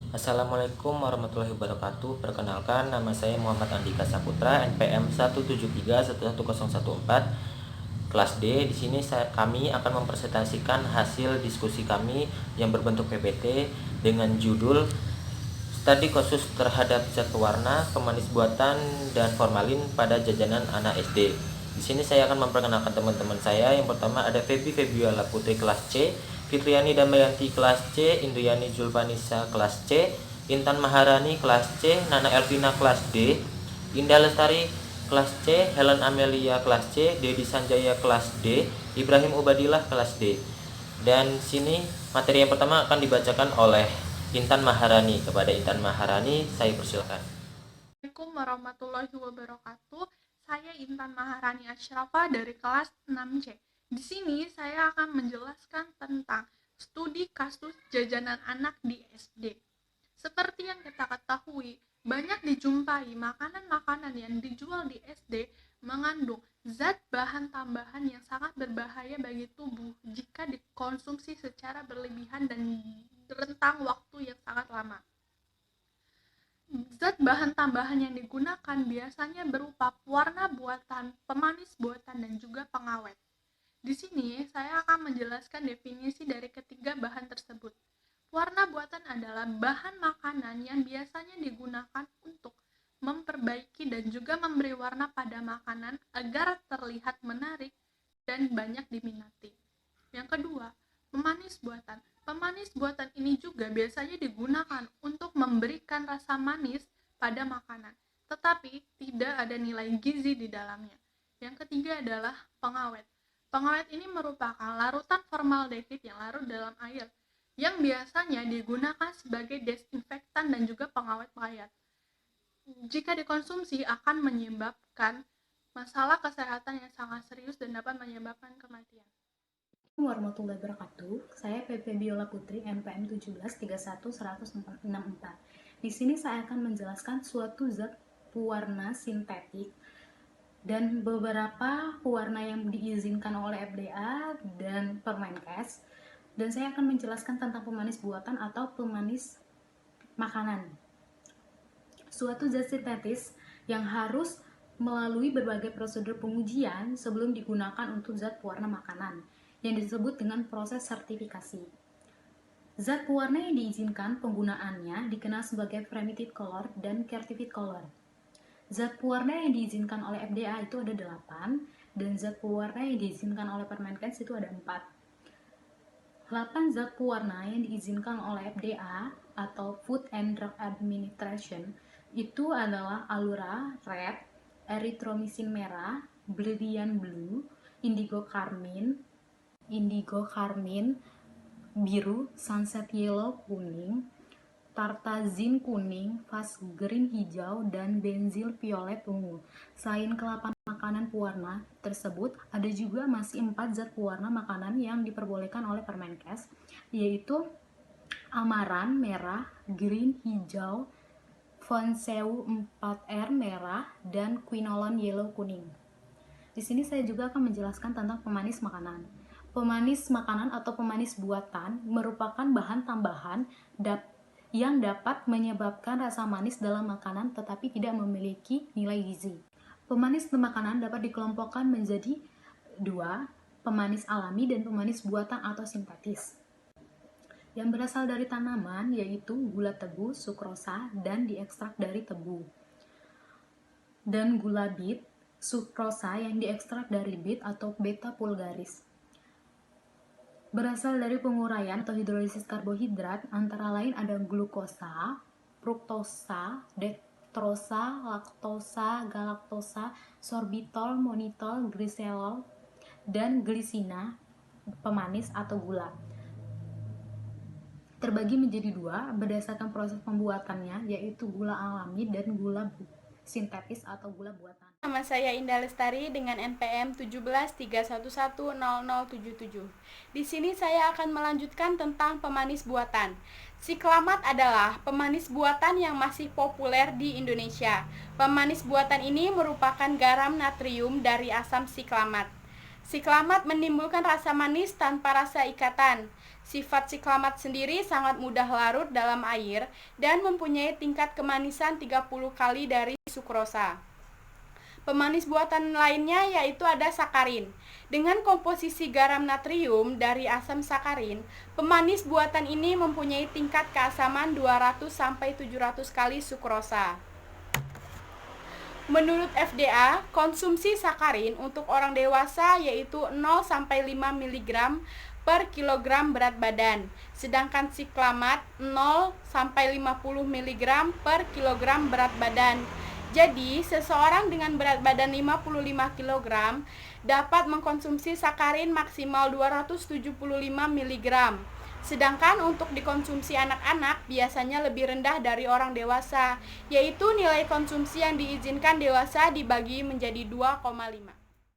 Assalamualaikum warahmatullahi wabarakatuh. Perkenalkan, nama saya Muhammad Andika Saputra, NPM 1731114, kelas D. Di sini kami akan mempresentasikan hasil diskusi kami yang berbentuk PPT dengan judul Studi Khusus Terhadap Zat Pewarna, Pemanis Buatan, dan Formalin pada Jajanan Anak SD. Di sini saya akan memperkenalkan teman-teman saya. Yang pertama ada Febiola Putri kelas C, Fitriani Damayanti kelas C, Indriani Julvanisa kelas C, Intan Maharani kelas C, Nana Elvina kelas D, Indah Lestari kelas C, Helen Amelia kelas C, Dedi Sanjaya kelas D, Ibrahim Ubadillah kelas D. Dan sini materi yang pertama akan dibacakan oleh Intan Maharani. Kepada Intan Maharani saya persilakan. Assalamualaikum warahmatullahi wabarakatuh. Saya Intan Maharani Ashrafah dari kelas 6C. Di sini saya akan menjelaskan tentang studi kasus jajanan anak di SD. Seperti yang kita ketahui, banyak dijumpai makanan-makanan yang dijual di SD mengandung zat bahan tambahan yang sangat berbahaya bagi tubuh jika dikonsumsi secara berlebihan dan rentang waktu yang sangat lama. Zat bahan tambahan yang digunakan biasanya berupa pewarna buatan, pemanis buatan, dan juga pengawet. Di sini saya akan menjelaskan definisi dari ketiga bahan tersebut. Pewarna buatan adalah bahan makanan yang biasanya digunakan untuk memperbaiki dan juga memberi warna pada makanan agar terlihat menarik dan banyak diminati. Yang kedua, pemanis buatan. Pemanis buatan ini juga biasanya digunakan untuk memberikan rasa manis pada makanan, tetapi tidak ada nilai gizi di dalamnya. Yang ketiga adalah pengawet. Pengawet ini merupakan larutan formaldehid yang larut dalam air, yang biasanya digunakan sebagai desinfektan dan juga pengawet mayat. Jika dikonsumsi akan menyebabkan masalah kesehatan yang sangat serius dan dapat menyebabkan kematian. Warahmatullahi wabarakatuh. Saya Febiola Putri, NPM 1731164. Di sini saya akan menjelaskan suatu zat pewarna sintetik dan beberapa pewarna yang diizinkan oleh FDA dan Permenkes. Dan saya akan menjelaskan tentang pemanis buatan atau pemanis makanan. Suatu zat sintetis yang harus melalui berbagai prosedur pengujian sebelum digunakan untuk zat pewarna makanan, yang disebut dengan proses sertifikasi. Zat pewarna yang diizinkan penggunaannya dikenal sebagai primitive color dan certified color. Zat pewarna yang diizinkan oleh FDA itu ada 8, dan zat pewarna yang diizinkan oleh Permenkes itu ada 4. 8 zat pewarna yang diizinkan oleh FDA atau Food and Drug Administration itu adalah Allura Red, Erythromycin merah, Brilliant Blue, Indigo Carmine biru, Sunset Yellow kuning, Tartazin kuning, Fast Green hijau, dan Benzil violet ungu. Selain ke-8 makanan pewarna tersebut, ada juga masih 4 zat pewarna makanan yang diperbolehkan oleh Permenkes, yaitu Amaran merah, Green hijau, Fonseu 4R merah, dan Quinolone yellow kuning. Di sini saya juga akan menjelaskan tentang pemanis makanan. Pemanis makanan atau pemanis buatan merupakan bahan tambahan yang dapat menyebabkan rasa manis dalam makanan tetapi tidak memiliki nilai gizi. Pemanis makanan dapat dikelompokkan menjadi 2, pemanis alami dan pemanis buatan atau sintetis. Yang berasal dari tanaman yaitu gula tebu, sukrosa, dan diekstrak dari tebu. Dan gula bit, sukrosa yang diekstrak dari bit atau beta vulgaris. Berasal dari penguraian atau hidrolisis karbohidrat, antara lain ada glukosa, fruktosa, dektrosa, laktosa, galaktosa, sorbitol, monitol, gliserol, dan glisina, pemanis atau gula. Terbagi menjadi 2 berdasarkan proses pembuatannya, yaitu gula alami dan gula sintetis atau gula buatan. Nama saya Indah Lestari dengan NPM 173110077. Di sini saya akan melanjutkan tentang pemanis buatan. Siklamat adalah pemanis buatan yang masih populer di Indonesia. Pemanis buatan ini merupakan garam natrium dari asam siklamat. Siklamat menimbulkan rasa manis tanpa rasa ikatan. Sifat siklamat sendiri sangat mudah larut dalam air dan mempunyai tingkat kemanisan 30 kali dari sukrosa. Pemanis buatan lainnya yaitu ada sakarin. Dengan komposisi garam natrium dari asam sakarin, pemanis buatan ini mempunyai tingkat keasaman 200 sampai 700 kali sukrosa. Menurut FDA, konsumsi sakarin untuk orang dewasa yaitu 0 sampai 5 mg per kilogram berat badan, sedangkan siklamat 0 sampai 50 mg per kilogram berat badan. Jadi, seseorang dengan berat badan 55 kg dapat mengkonsumsi sakarin maksimal 275 mg. Sedangkan untuk dikonsumsi anak-anak biasanya lebih rendah dari orang dewasa, yaitu nilai konsumsi yang diizinkan dewasa dibagi menjadi 2,5.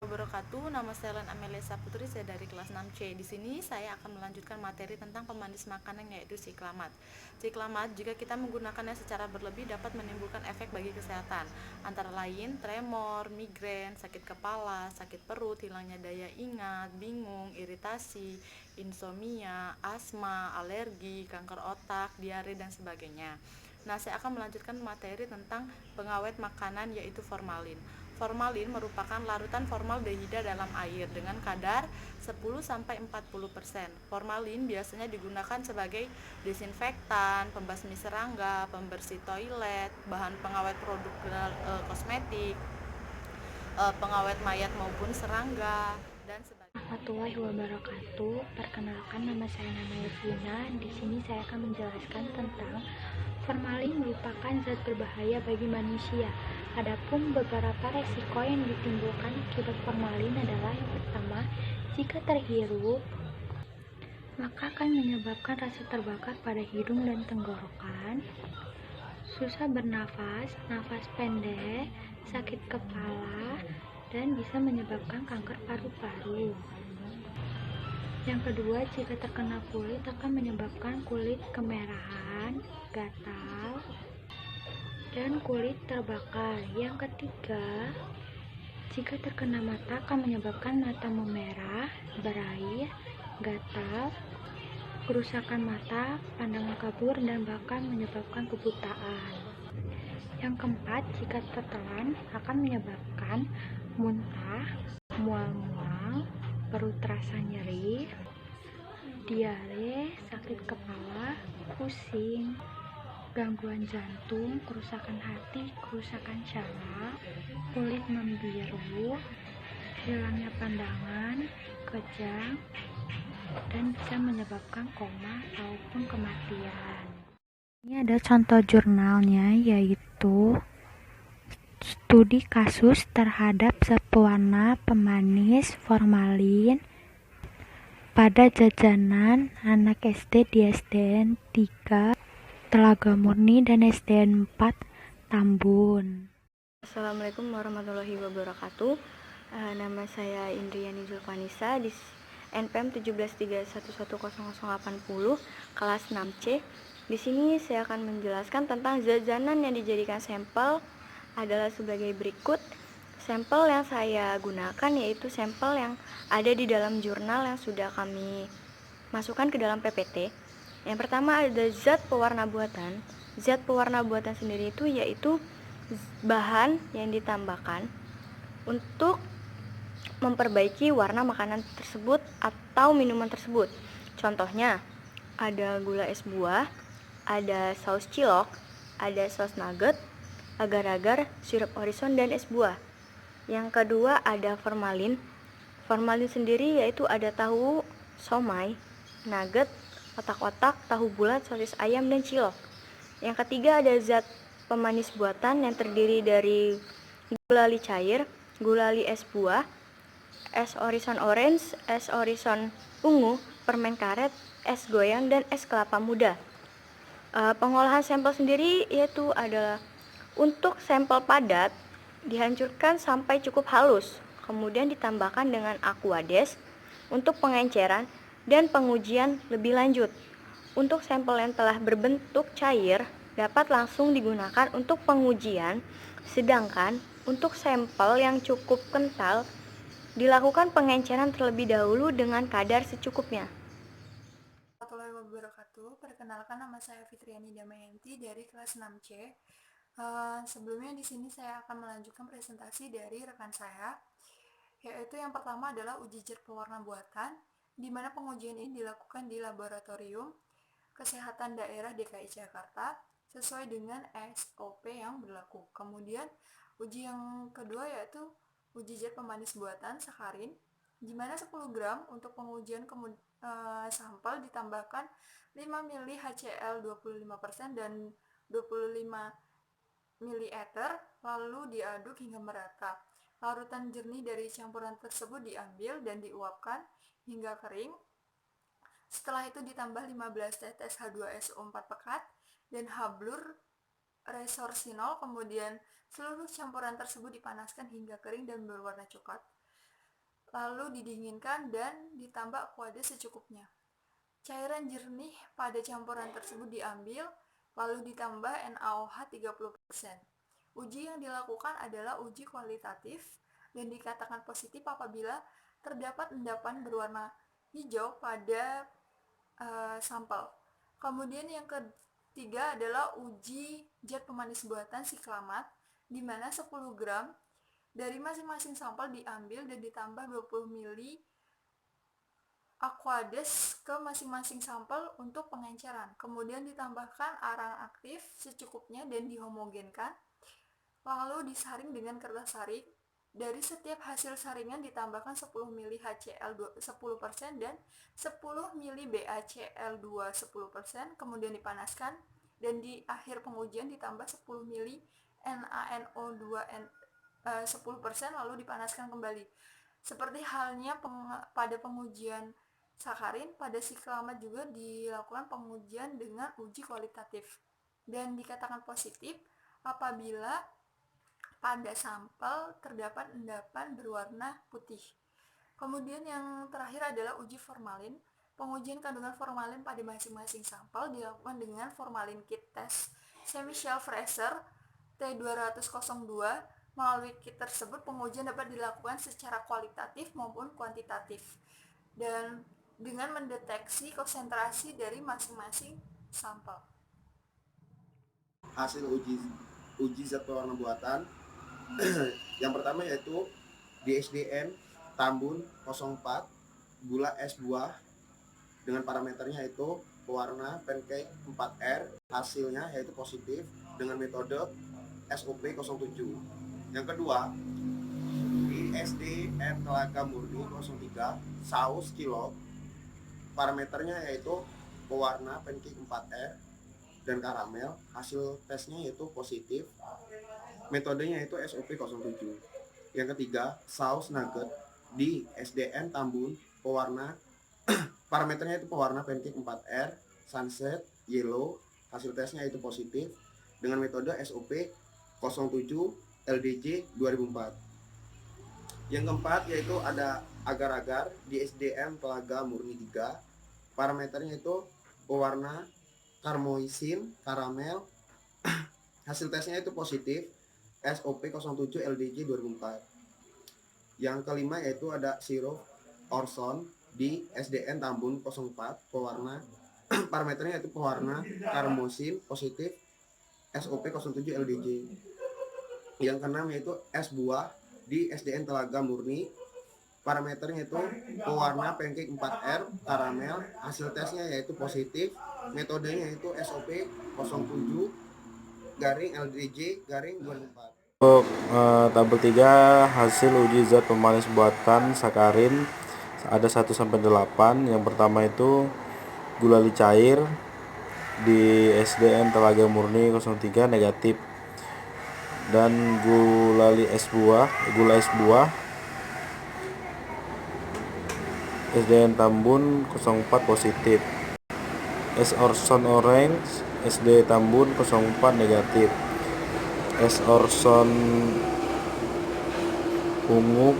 Wabarakatuh, nama saya Len Amelia Saputri, saya dari kelas 6C. Di sini saya akan melanjutkan materi tentang pemanis makanan yaitu siklamat. Siklamat jika kita menggunakannya secara berlebih dapat menimbulkan efek bagi kesehatan, antara lain tremor, migrain, sakit kepala, sakit perut, hilangnya daya ingat, bingung, iritasi, insomnia, asma, alergi, kanker otak, diare dan sebagainya. Nah, saya akan melanjutkan materi tentang pengawet makanan yaitu formalin. Formalin merupakan larutan formaldehida dalam air dengan kadar 10-40%. Formalin biasanya digunakan sebagai desinfektan, pembasmi serangga, pembersih toilet, bahan pengawet produk kosmetik, pengawet mayat maupun serangga, dan sebagainya. Warahmatullahi wabarakatuh. Perkenalkan, nama saya Evina. Di sini saya akan menjelaskan tentang formalin merupakan zat berbahaya bagi manusia. Adapun beberapa resiko yang ditimbulkan akibat formalin adalah yang pertama, jika terhirup maka akan menyebabkan rasa terbakar pada hidung dan tenggorokan, susah bernafas, nafas pendek, sakit kepala, dan bisa menyebabkan kanker paru-paru. Yang kedua, jika terkena kulit akan menyebabkan kulit kemerahan, gatal, dan kulit terbakar. Yang ketiga, jika terkena mata akan menyebabkan mata memerah, berair, gatal, kerusakan mata, pandangan kabur, dan bahkan menyebabkan kebutaan. Yang keempat, jika tertelan akan menyebabkan muntah, mual-mual, perut terasa nyeri, diare, sakit kepala, pusing, gangguan jantung, kerusakan hati, kerusakan syaraf, kulit membiru, hilangnya pandangan, kejang, dan bisa menyebabkan koma ataupun kematian. Ini ada contoh jurnalnya, yaitu studi kasus terhadap zat pewarna pemanis formalin pada jajanan anak SD di SDN 3 Telaga Murni dan SDN 4 Tambun. Assalamualaikum warahmatullahi wabarakatuh. Nama saya Indriani Zulfanisa di NPM 17311080 kelas 6C. Di sini saya akan menjelaskan tentang jajanan yang dijadikan sampel adalah sebagai berikut. Sampel yang saya gunakan yaitu sampel yang ada di dalam jurnal yang sudah kami masukkan ke dalam PPT. Yang pertama ada zat pewarna buatan. Zat pewarna buatan sendiri itu yaitu bahan yang ditambahkan untuk memperbaiki warna makanan tersebut atau minuman tersebut. Contohnya ada gula es buah, ada saus cilok, ada saus nugget, agar-agar, sirup orison, dan es buah. Yang kedua ada formalin. Formalin sendiri yaitu ada tahu somai, nugget, otak-otak, tahu bulat, sosis ayam, dan cilok. Yang ketiga ada zat pemanis buatan yang terdiri dari gulali cair, gulali es buah, es orison orange, es orison ungu, permen karet, es goyang, dan es kelapa muda. Pengolahan sampel sendiri yaitu adalah untuk sampel padat dihancurkan sampai cukup halus, kemudian ditambahkan dengan aquades untuk pengenceran dan pengujian lebih lanjut. Untuk sampel yang telah berbentuk cair dapat langsung digunakan untuk pengujian, sedangkan untuk sampel yang cukup kental Dilakukan pengenceran terlebih dahulu dengan kadar secukupnya. Warahmatullahi wabarakatuh. Perkenalkan, nama saya Fitriani Damayanti dari kelas 6C. Sebelumnya di sini saya akan melanjutkan presentasi dari rekan saya, yaitu yang pertama adalah uji zat pewarna buatan, di mana pengujian ini dilakukan di Laboratorium Kesehatan Daerah DKI Jakarta sesuai dengan SOP yang berlaku. Kemudian uji yang kedua yaitu uji zat pemanis buatan sakarin, di mana 10 gram untuk pengujian sampel ditambahkan 5 ml HCl 25% dan 25 ml lalu diaduk hingga merata. Larutan jernih dari campuran tersebut diambil dan diuapkan hingga kering. Setelah itu ditambah 15 tetes H2SO4 pekat dan H-blur resorcinol, kemudian seluruh campuran tersebut dipanaskan hingga kering dan berwarna coklat. Lalu didinginkan dan ditambah aquades secukupnya. Cairan jernih pada campuran tersebut diambil, lalu ditambah NaOH 30%. Uji yang dilakukan adalah uji kualitatif dan dikatakan positif apabila terdapat endapan berwarna hijau pada sampel. Kemudian yang ketiga adalah uji zat pemanis buatan siklamat, di mana 10 gram dari masing-masing sampel diambil dan ditambah 20 ml aquades ke masing-masing sampel untuk pengenceran. Kemudian ditambahkan arang aktif secukupnya dan dihomogenkan. Lalu disaring dengan kertas saring. Dari setiap hasil saringan ditambahkan 10 ml HCl 10% dan 10 ml BaCl2 10%, kemudian dipanaskan dan di akhir pengujian ditambah 10 ml NaNO2 10% lalu dipanaskan kembali. Seperti halnya pada pengujian sakarin, pada siklamat juga dilakukan pengujian dengan uji kualitatif dan dikatakan positif apabila pada sampel terdapat endapan berwarna putih. Kemudian yang terakhir adalah uji formalin. Pengujian kandungan formalin pada masing-masing sampel dilakukan dengan formalin kit test semi-shelf freezer T200-02. Melalui kit tersebut pengujian dapat dilakukan secara kualitatif maupun kuantitatif dan dengan mendeteksi konsentrasi dari masing-masing sampel. Hasil uji zat pewarna buatan yang pertama yaitu DSDN Tambun 04 gula es buah dengan parameternya yaitu pewarna pancake 4R, hasilnya yaitu positif dengan metode SOP 07. Yang kedua, DSDN Telaga Murni 03 saus kilo, parameternya yaitu pewarna pancake 4R dan karamel, hasil tesnya yaitu positif, metodenya itu SOP 07. Yang ketiga, saus nugget di SDN Tambun pewarna parameternya itu pewarna pancake 4R sunset yellow, hasil tesnya itu positif dengan metode SOP 07 LDJ 2004. Yang keempat yaitu ada agar-agar di SDN Telaga Murni 3, parameternya itu pewarna karmoisin karamel, hasil tesnya itu positif SOP 07 LDJ 2004. Yang kelima yaitu ada sirup Orson di SDN Tambun 04 pewarna parameternya itu pewarna karmoisin positif SOP 07 LDJ. Yang keenam yaitu es buah di SDN Telaga Murni, parameternya itu pewarna pancake 4R karamel, hasil tesnya yaitu positif, metodenya itu SOP 07 garing LDJ garing 2004. Untuk tabel 3 hasil uji zat pemanis buatan sakarin ada 1-8. Yang pertama itu gulali cair di SDN Telaga Murni 03 negatif, dan gula es buah SDN Tambun 04 positif. Es Orson Orange SD Tambun 04 negatif. Es Orson ungu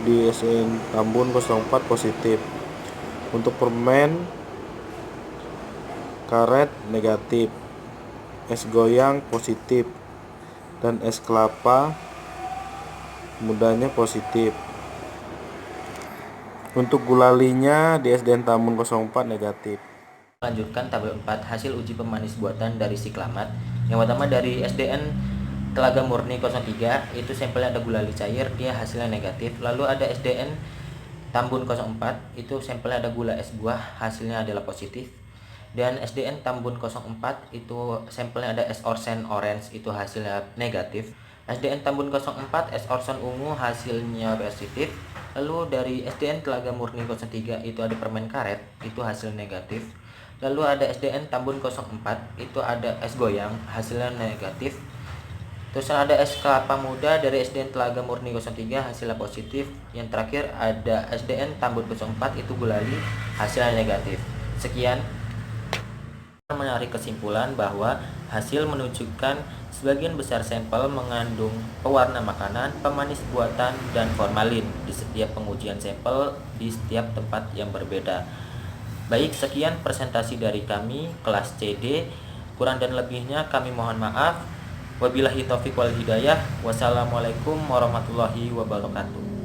di SDN Tambun 04 positif. Untuk permen karet negatif. Es goyang positif dan es kelapa mudanya positif. Untuk gulalinya di SDN Tambun 04 negatif. Lanjutkan tabel 4 hasil uji pemanis buatan dari siklamat. Yang pertama dari SDN Telaga Murni 03, itu sampelnya ada gulali cair, dia hasilnya negatif. Lalu ada SDN Tambun 04, itu sampelnya ada gula es buah, hasilnya adalah positif. Dan SDN Tambun 04, itu sampelnya ada es orsen orange, itu hasilnya negatif. SDN Tambun 04 es orsen ungu, hasilnya positif. Lalu dari SDN Telaga Murni 03, itu ada permen karet, itu hasil negatif. Lalu ada SDN Tambun 04, itu ada es goyang, hasilnya negatif. Terus ada es kelapa muda dari SDN Telaga Murni 03, hasilnya positif. Yang terakhir ada SDN Tambun 04, itu gulali, hasilnya negatif. Sekian. Menarik kesimpulan bahwa hasil menunjukkan sebagian besar sampel mengandung pewarna makanan, pemanis buatan, dan formalin di setiap pengujian sampel di setiap tempat yang berbeda. Baik, sekian presentasi dari kami kelas CD. Kurang dan lebihnya kami mohon maaf. Wabillahi taufiq wal hidayah. Wassalamualaikum warahmatullahi wabarakatuh.